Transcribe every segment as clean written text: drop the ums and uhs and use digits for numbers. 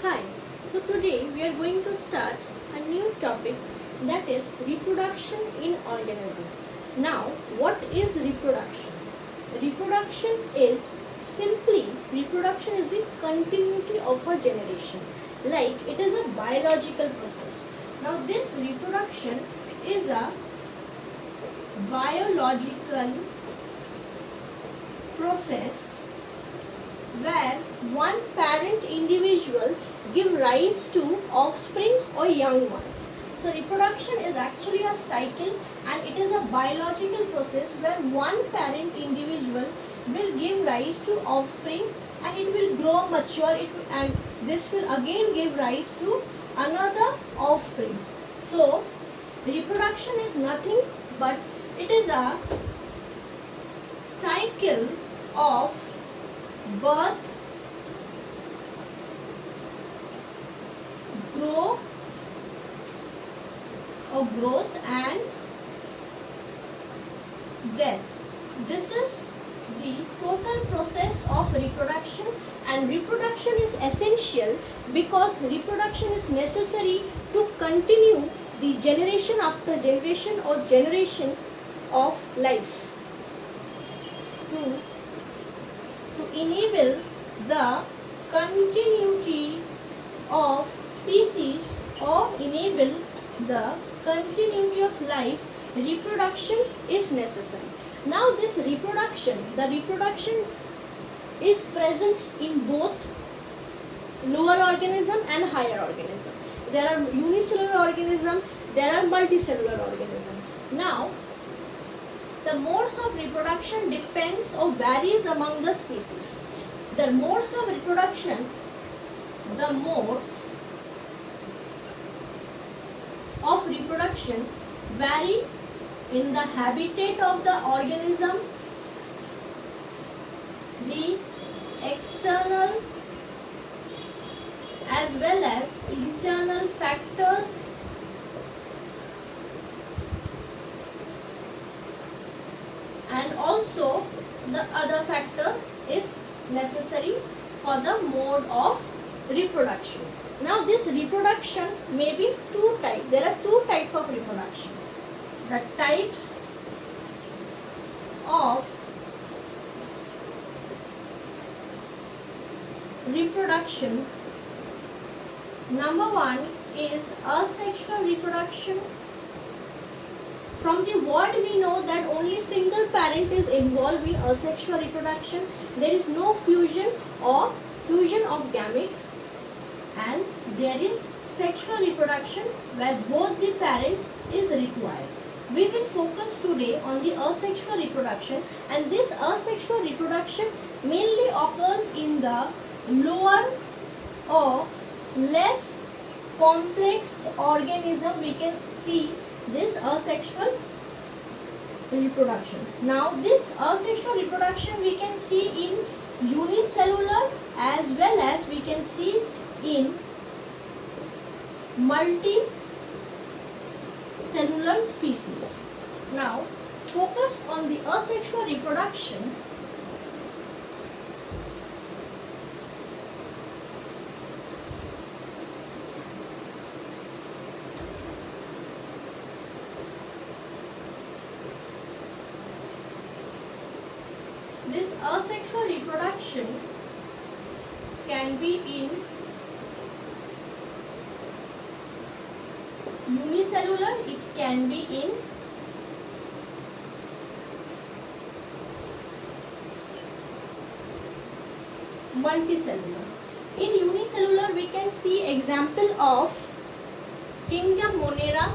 Hi, so today we are going to start a new topic, that is reproduction in organism. Now, what is reproduction? Reproduction is the continuity of a generation. Like it is a biological process. Now this reproduction is a biological process where one parent individual give rise to offspring or young ones. So reproduction is actually a cycle and it is a biological process where one parent individual will give rise to offspring and it will grow, mature, and this will again give rise to another offspring. So reproduction is nothing but it is a cycle of birth, growth and death. This is the total process of reproduction, and reproduction is essential because reproduction is necessary to continue the generation after generation or generation of life. To enable the continuity of species or enable the continuity of life, reproduction is necessary. Now this reproduction, the reproduction is present in both lower organism and higher organism. There are unicellular organism, there are multicellular organism. Now the modes of reproduction depends or varies among the species. The modes of reproduction, vary in the habitat of the organism, the external as well as internal factors, and also the other factor is necessary for the mode of reproduction. Now this reproduction may be two types. There are two types of reproduction. The types of reproduction. Number one is asexual reproduction. From the word we know that only single parent is involved in asexual reproduction. There is no fusion or fusion of gametes, and there is sexual reproduction where both the parent is required. We will focus today on the asexual reproduction, and this asexual reproduction mainly occurs in the lower or less complex organism. We can see this asexual reproduction. Now this asexual reproduction we can see in unicellular as well as we can see in multicellular species. Now focus on the asexual reproduction. This asexual reproduction can be in unicellular, it can be in multicellular. In unicellular we can see example of kingdom Monera,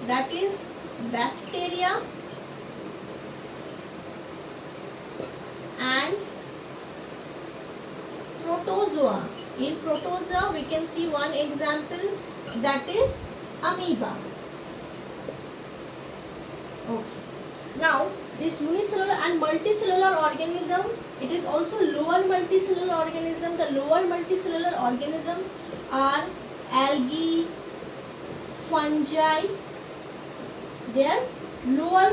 that is bacteria, and protozoa. In protozoa we can see one example, that is amoeba. Okay. Now this unicellular and multicellular organism, it is also lower multicellular organism. The lower multicellular organisms are algae, fungi. They are lower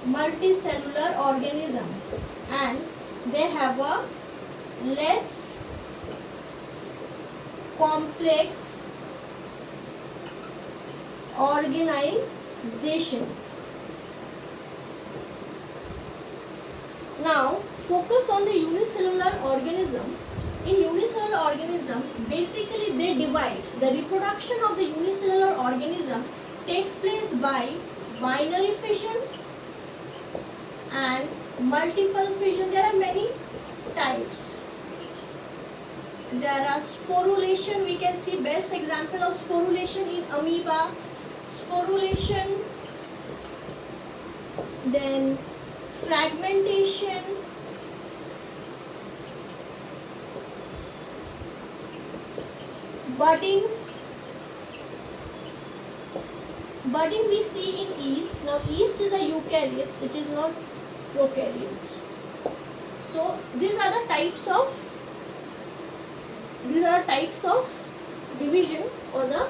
multicellular organism. have a less complex organization. Now focus on the unicellular organism. In unicellular organism, basically they divide. The reproduction of the unicellular organism takes place by binary fission and multiple fission. There are many types. There are sporulation. We can see best example of sporulation in amoeba. Sporulation, then fragmentation, budding. Budding we see in yeast. Now yeast is a eukaryotes, it is not prokaryotes. So these are the types of division or the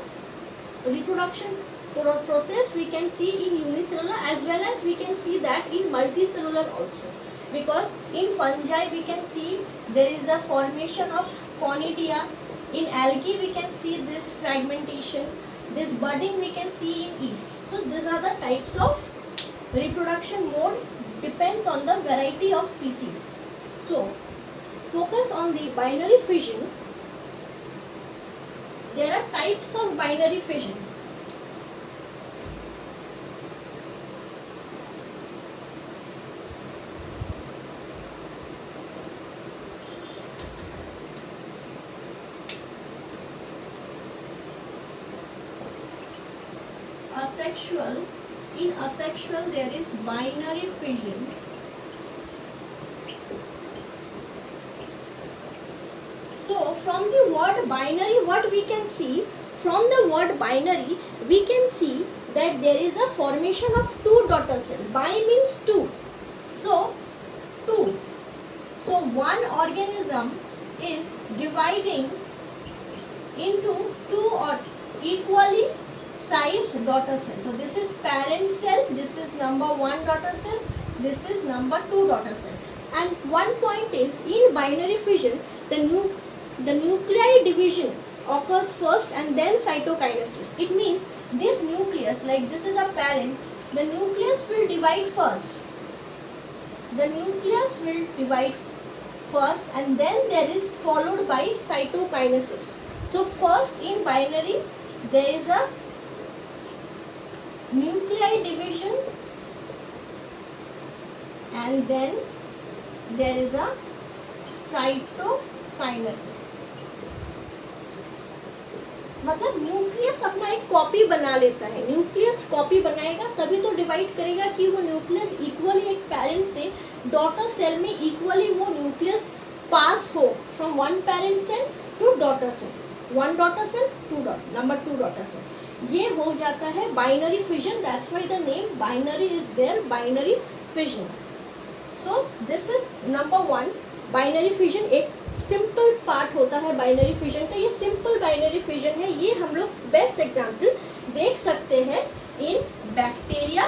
reproduction process we can see in unicellular, as well as we can see that in multicellular also, because in fungi we can see there is a formation of conidia. In algae we can see this fragmentation, this budding we can see in yeast. So these are the types of reproduction mode, depends on the variety of species. So focus on the binary fission. There are types of binary fission. Asexual. In asexual there is binary fission. So from the word binary, what we can see, from the word binary we can see that there is a formation of two daughter cells. Bi means two. So two. So one organism is dividing into two or equally sized daughter cells. So this is parent cell, this is number 1 daughter cell, this is number 2 daughter cell. And one point is, in binary fission the nuclei division occurs first and then cytokinesis. It means this nucleus, like this is a parent, the nucleus will divide first. The nucleus will divide first and then there is followed by cytokinesis. So first in binary there is a nuclei division and then there is a cytokinesis. मतलब nucleus अपना एक copy बना लेता है. Nucleus copy बनाएगा तभी तो divide करेगा कि वो न्यूक्लियस इक्वली एक पेरेंट से डॉटर सेल में इक्वली वो न्यूक्लियस पास हो from one parent cell to daughter cell. One daughter cell number 2 daughter cell. ये हो जाता है binary fission. That's why the name binary is there, binary fission. So this is number 1 binary fission. एक simple part होता है binary fission का. ये simple binary fission है. ये हम लोग बेस्ट एग्जांपल देख सकते हैं इन बैक्टीरिया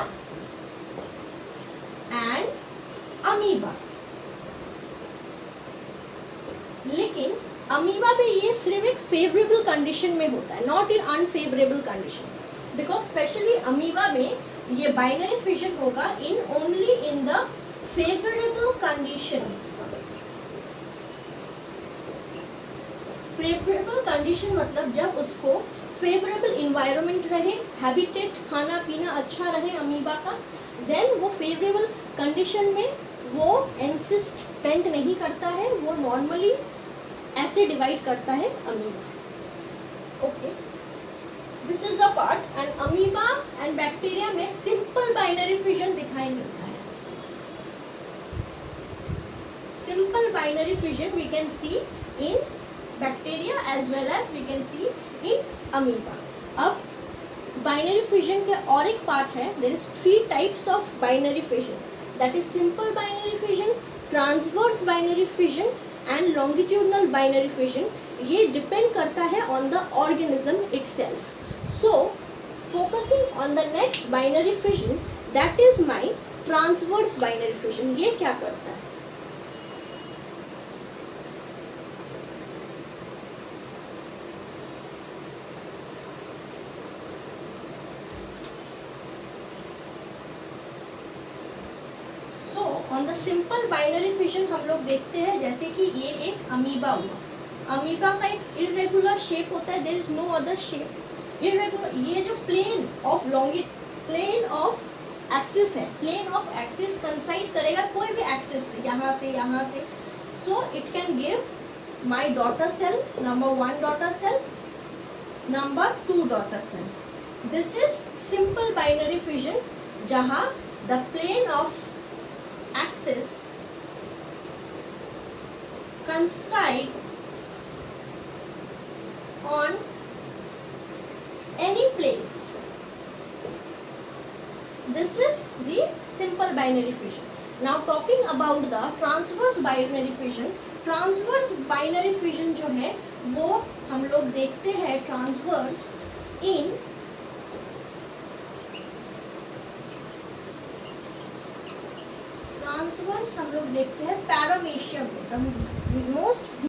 एंड अमीबा. लेकिन अमीबा पे ये सिर्फ एक फेवरेबल कंडीशन में होता है, not in unfavourable condition, because specially amoeba में ये बाइनरी फिजन होगा in only in the favourable condition. Favourable condition मतलब जब उसको फेवरेबल इन्वायरमेंट रहे, हैबिटेट, खाना पीना अच्छा रहे अमीबा का, देन वो फेवरेबल कंडीशन में वो एंसिस्ट पेंट नहीं करता है, वो नॉर्मली ऐसे डिवाइड करता है amoeba. Okay, this is the part. And amoeba and bacteria में सिंपल बाइनरी फिजन दिखाई मिलता है. Simple binary fission we can see in bacteria as well as we can see in amoeba. अब binary fission के और एक part है. there is 3 types of binary fission, that is simple binary fission, transverse binary fission and longitudinal binary fission. ये depend करता है on the organism itself. So focusing on the next binary fission, that is my transverse binary fission. ये क्या करता है? On the simple binary fission हम लोग देखते हैं जैसे कि ये एक अमीबा हुआ, अमीबा का एक इरेगुलर शेप होता है, there is no other shape irregular. ये जो plane of plane of axis है, प्लेन ऑफ एक्सिस कंसाइड करेगा कोई भी एक्सिस से, यहाँ से, so it can give my daughter cell, number 1 daughter cell, number 2 daughter cell. This is simple binary fission जहाँ the plane of axis coincide on any place. This is the simple binary fission. Now talking about the transverse binary fission. Transverse binary fission जो है वो हम लोग देखते हैं transverse हम लोग देखते हैं पैरामीशियम में, द मोस्ट